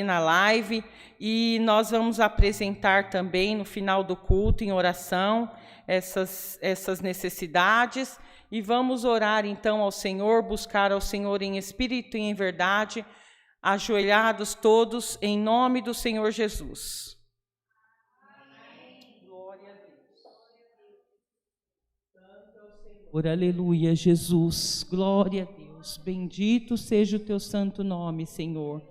na live, e nós vamos apresentar também no final do culto em oração essas necessidades, e vamos orar então ao Senhor, buscar ao Senhor em espírito e em verdade, ajoelhados todos em nome do Senhor Jesus. Glória a Deus. Aleluia, Jesus. Glória a Deus. Bendito seja o teu santo nome, Senhor.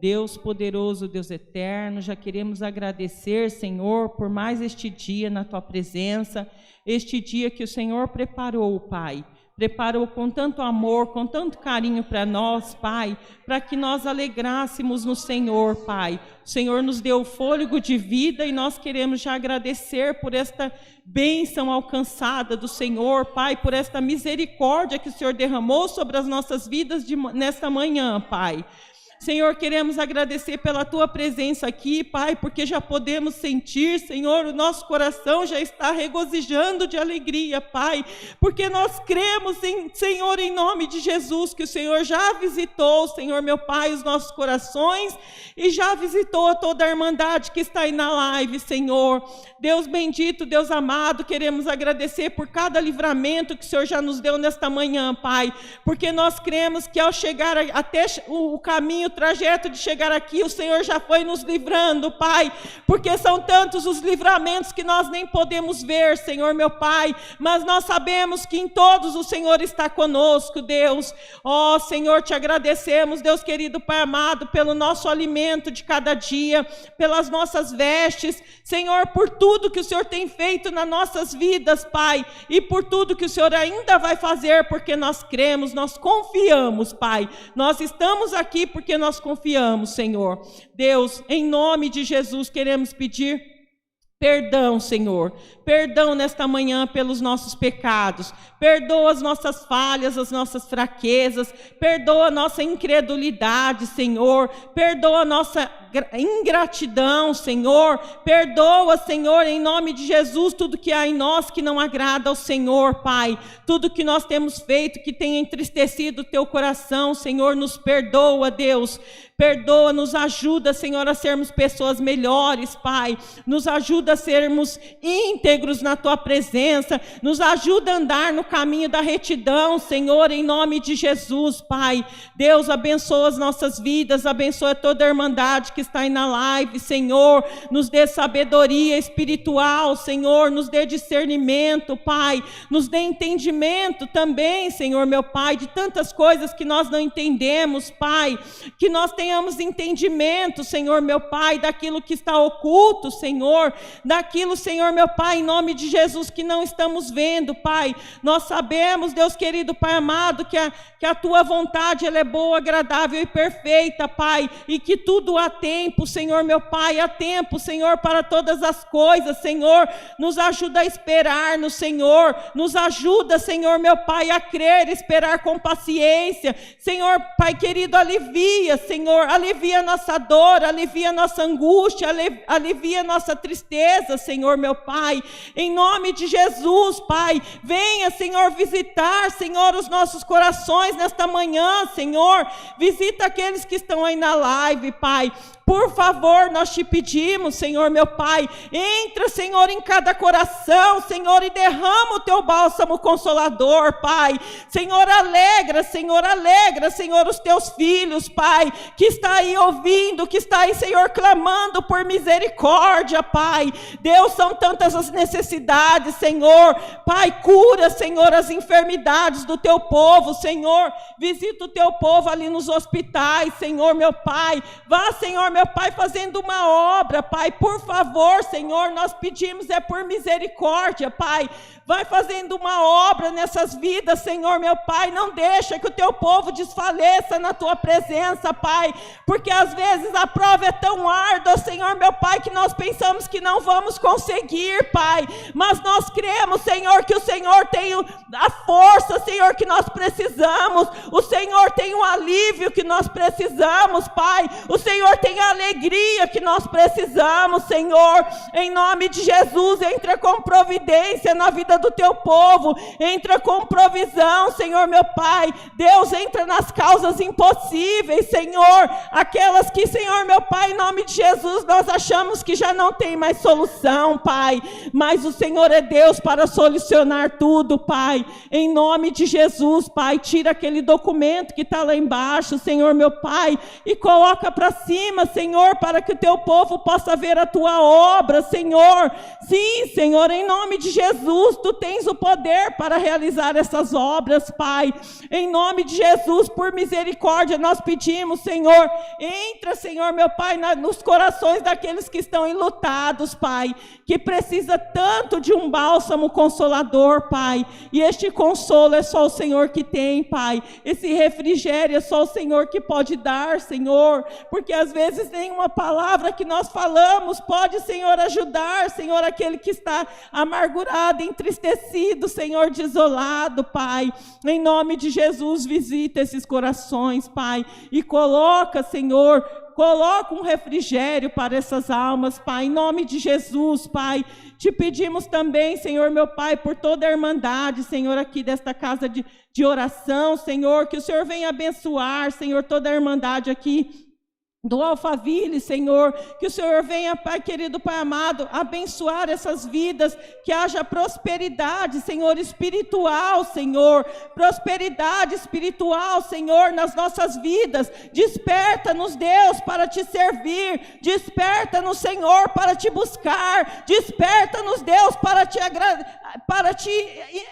Deus poderoso, Deus eterno, já queremos agradecer, Senhor, por mais este dia na tua presença, este dia que o Senhor preparou, Pai. Preparou com tanto amor, com tanto carinho para nós, Pai, para que nós alegrássemos no Senhor, Pai. O Senhor nos deu fôlego de vida e nós queremos já agradecer por esta bênção alcançada do Senhor, Pai, por esta misericórdia que o Senhor derramou sobre as nossas vidas nesta manhã, Pai. Senhor, queremos agradecer pela tua presença aqui, Pai, porque já podemos sentir, Senhor, o nosso coração já está regozijando de alegria, Pai, porque nós cremos, Senhor, em nome de Jesus, que o Senhor já visitou, Senhor, meu Pai, os nossos corações e já visitou a toda a irmandade que está aí na live, Senhor. Deus bendito, Deus amado, queremos agradecer por cada livramento que o Senhor já nos deu nesta manhã, Pai, porque nós cremos que ao chegar até o caminho, o trajeto de chegar aqui, o Senhor já foi nos livrando, Pai, porque são tantos os livramentos que nós nem podemos ver, Senhor, meu Pai, mas nós sabemos que em todos o Senhor está conosco, Deus. Ó, Senhor, te agradecemos, Deus querido, Pai amado, pelo nosso alimento de cada dia, pelas nossas vestes, Senhor, por tudo que o Senhor tem feito nas nossas vidas, Pai, e por tudo que o Senhor ainda vai fazer, porque nós cremos, nós confiamos, Pai, nós estamos aqui porque nós confiamos, Senhor. Deus, em nome de Jesus, queremos pedir perdão, Senhor, perdão nesta manhã pelos nossos pecados, perdoa as nossas falhas, as nossas fraquezas, perdoa a nossa incredulidade, Senhor, perdoa a nossa ingratidão, Senhor, perdoa, Senhor, em nome de Jesus, tudo que há em nós que não agrada ao Senhor, Pai, tudo que nós temos feito que tenha entristecido o teu coração, Senhor, nos perdoa, Deus, perdoa, nos ajuda, Senhor, a sermos pessoas melhores, Pai, nos ajuda a sermos íntegros na tua presença, nos ajuda a andar no caminho da retidão, Senhor, em nome de Jesus, Pai. Deus, abençoa as nossas vidas, abençoa toda a irmandade que está aí na live, Senhor, nos dê sabedoria espiritual, Senhor, nos dê discernimento, Pai, nos dê entendimento também, Senhor, meu Pai, de tantas coisas que nós não entendemos, Pai, que nós tenhamos entendimento, Senhor, meu Pai, daquilo que está oculto, Senhor, daquilo, Senhor, meu Pai, em nome de Jesus, que não estamos vendo, Pai. Nós sabemos, Deus querido, Pai amado, que a tua vontade, ela é boa, agradável e perfeita, Pai, e que tudo há tempo, Senhor, meu Pai, há tempo, Senhor, para todas as coisas, Senhor, nos ajuda a esperar no Senhor, nos ajuda, Senhor, meu Pai, a crer, esperar com paciência, Senhor, Pai querido, alivia, Senhor, alivia a nossa dor, alivia a nossa angústia, alivia a nossa tristeza, Senhor, meu Pai, em nome de Jesus, Pai, venha, Senhor, visitar, Senhor, os nossos corações nesta manhã, Senhor, visita aqueles que estão aí na live, Pai, por favor, nós te pedimos, Senhor, meu Pai, entra, Senhor, em cada coração, Senhor, e derrama o teu bálsamo consolador, Pai, Senhor, alegra, Senhor, os teus filhos, Pai, que está aí ouvindo, que está aí, Senhor, clamando por misericórdia, Pai, Deus, são tantas as necessidades, Senhor, Pai, cura, Senhor, as enfermidades do teu povo, Senhor, visita o teu povo ali nos hospitais, Senhor, meu Pai, vá, Senhor, meu Pai, fazendo uma obra, Pai, por favor, Senhor, nós pedimos por misericórdia, Pai, vai fazendo uma obra nessas vidas, Senhor, meu Pai, não deixa que o teu povo desfaleça na tua presença, Pai, porque às vezes a prova é tão árdua, Senhor, meu Pai, que nós pensamos que não vamos conseguir, Pai, Pai, mas nós cremos, Senhor, que o Senhor tem a força, Senhor, que nós precisamos, o Senhor tem o alívio que nós precisamos, Pai, o Senhor tem a alegria que nós precisamos, Senhor, em nome de Jesus. Entra com providência na vida do teu povo, entra com provisão, Senhor meu Pai. Deus, entra nas causas impossíveis, Senhor, aquelas que, Senhor meu Pai, em nome de Jesus, nós achamos que já não tem mais solução, Pai, mas o Senhor é Deus para solucionar tudo, Pai, em nome de Jesus, Pai. Tira aquele documento que está lá embaixo, Senhor meu Pai, e coloca para cima, Senhor, para que o teu povo possa ver a tua obra, Senhor. Sim, Senhor, em nome de Jesus, tu tens o poder para realizar essas obras, Pai, em nome de Jesus, por misericórdia nós pedimos, Senhor, entra, Senhor meu Pai, nos corações daqueles que estão enlutados, Pai, que precisa tanto de um bálsamo consolador, Pai, e este consolo é só o Senhor que tem, Pai, esse refrigério é só o Senhor que pode dar, Senhor, porque às vezes nenhuma palavra que nós falamos pode, Senhor, ajudar, Senhor, aquele que está amargurado, entristecido, Senhor, desolado, Pai, em nome de Jesus, visita esses corações, Pai, e coloca, Senhor, coloca um refrigério para essas almas, Pai, em nome de Jesus, Pai. Te pedimos também, Senhor meu Pai, por toda a irmandade, Senhor, aqui desta casa de oração, Senhor, que o Senhor venha abençoar, Senhor, toda a irmandade aqui do Alphaville, Senhor, que o Senhor venha, Pai querido, Pai amado, abençoar essas vidas, que haja prosperidade, Senhor, espiritual, Senhor, prosperidade espiritual, Senhor, nas nossas vidas. Desperta-nos, Deus, para te servir, desperta-nos, Senhor, para te buscar, desperta-nos, Deus, para te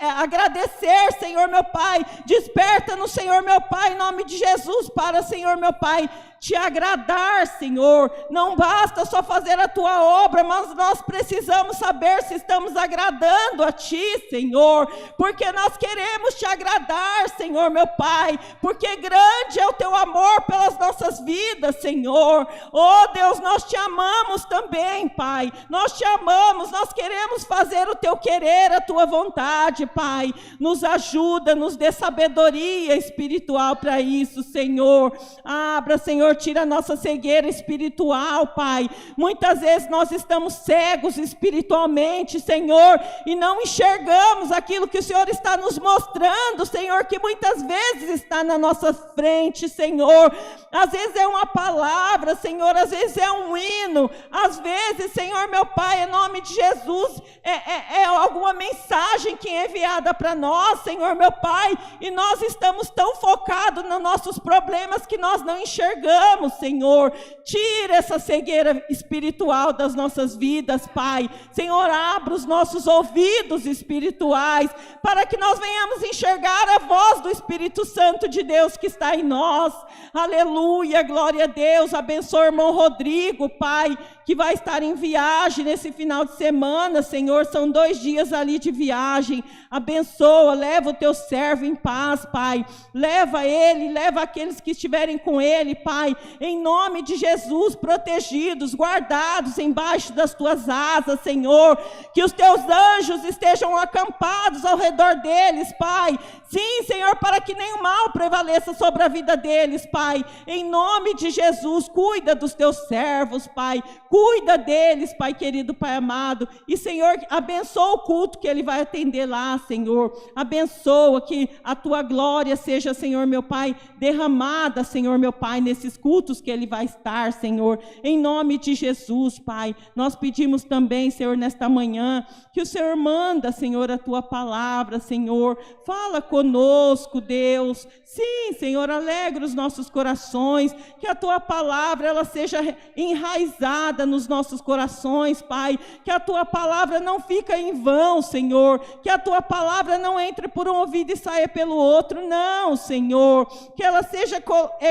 agradecer, Senhor meu Pai, desperta-nos, Senhor meu Pai, em nome de Jesus, para, Senhor meu Pai, te agradar, Senhor. Não basta só fazer a tua obra, mas nós precisamos saber se estamos agradando a ti, Senhor, porque nós queremos te agradar, Senhor meu Pai, porque grande é o teu amor pelas nossas vidas, Senhor. Oh Deus, nós te amamos também, Pai, nós te amamos, nós queremos fazer o teu querer, a tua vontade, Pai. Nos ajuda, nos dê sabedoria espiritual para isso, Senhor. Abra, Senhor, tira a nossa cegueira espiritual, Pai. Muitas vezes nós estamos cegos espiritualmente, Senhor, e não enxergamos aquilo que o Senhor está nos mostrando, Senhor, que muitas vezes está na nossa frente, Senhor. Às vezes é uma palavra, Senhor, às vezes é um hino, às vezes, Senhor meu Pai, em nome de Jesus, é alguma mensagem que é enviada para nós, Senhor meu Pai, e nós estamos tão focados nos nossos problemas que nós não enxergamos, Senhor. Tira essa cegueira espiritual das nossas vidas, Pai. Senhor, abra os nossos ouvidos espirituais para que nós venhamos enxergar a voz do Espírito Santo de Deus que está em nós. Aleluia, glória a Deus. Abençoa o irmão Rodrigo, Pai, que vai estar em viagem nesse final de semana, Senhor, são 2 dias ali de viagem. Abençoa, leva o teu servo em paz, Pai, leva ele, leva aqueles que estiverem com ele, Pai, em nome de Jesus, protegidos, guardados embaixo das tuas asas, Senhor, que os teus anjos estejam acampados ao redor deles, Pai, sim, Senhor, para que nenhum mal prevaleça sobre a vida deles, Pai, em nome de Jesus, cuida dos teus servos, Pai, cuida deles, Pai querido, Pai amado, e Senhor, abençoa o culto que ele vai atender lá, Senhor, abençoa que a tua glória seja, Senhor meu Pai, derramada, Senhor meu Pai, nesses cultos que ele vai estar, Senhor, em nome de Jesus, Pai, nós pedimos também, Senhor, nesta manhã, que o Senhor manda, Senhor, a tua palavra, Senhor, fala conosco, Deus, sim, Senhor, alegra os nossos corações, que a tua palavra, ela seja enraizada nos nossos corações, Pai, que a tua palavra não fica em vão, Senhor, que a tua palavra não entre por um ouvido e saia pelo outro, não, Senhor, que ela seja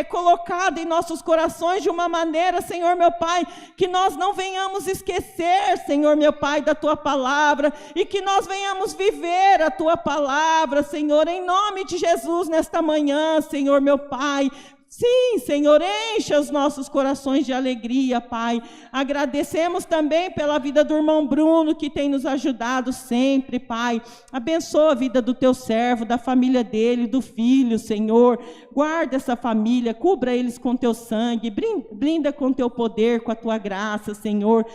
colocada em nossos corações de uma maneira, Senhor meu Pai, que nós não venhamos esquecer, Senhor meu Pai, da tua palavra, e que nós venhamos viver a tua palavra, Senhor, em nome de Jesus, nesta manhã, Senhor meu Pai. Sim, Senhor, encha os nossos corações de alegria, Pai. Agradecemos também pela vida do irmão Bruno, que tem nos ajudado sempre, Pai. Abençoa a vida do teu servo, da família dele, do filho, Senhor. Guarda essa família, cubra eles com teu sangue, blinda com teu poder, com a tua graça, Senhor.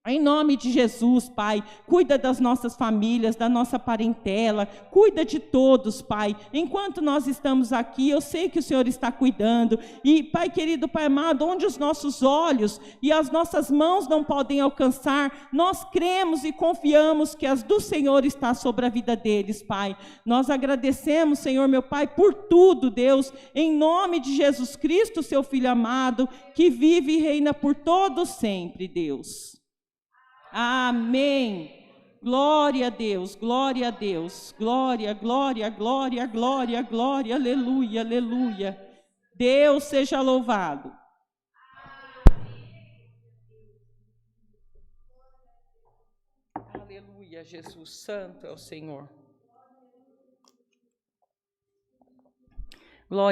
Em nome de Jesus, Pai, cuida das nossas famílias, da nossa parentela, cuida de todos, Pai. Enquanto nós estamos aqui, eu sei que o Senhor está cuidando. E, Pai querido, Pai amado, onde os nossos olhos e as nossas mãos não podem alcançar, nós cremos e confiamos que as do Senhor está sobre a vida deles, Pai. Nós agradecemos, Senhor, meu Pai, por tudo, Deus, em nome de Jesus Cristo, seu Filho amado, que vive e reina por todos sempre, Deus. Amém. Glória a Deus, glória a Deus, glória, glória, glória, glória, glória, aleluia, aleluia. Deus seja louvado. Aleluia, Jesus, santo é o Senhor.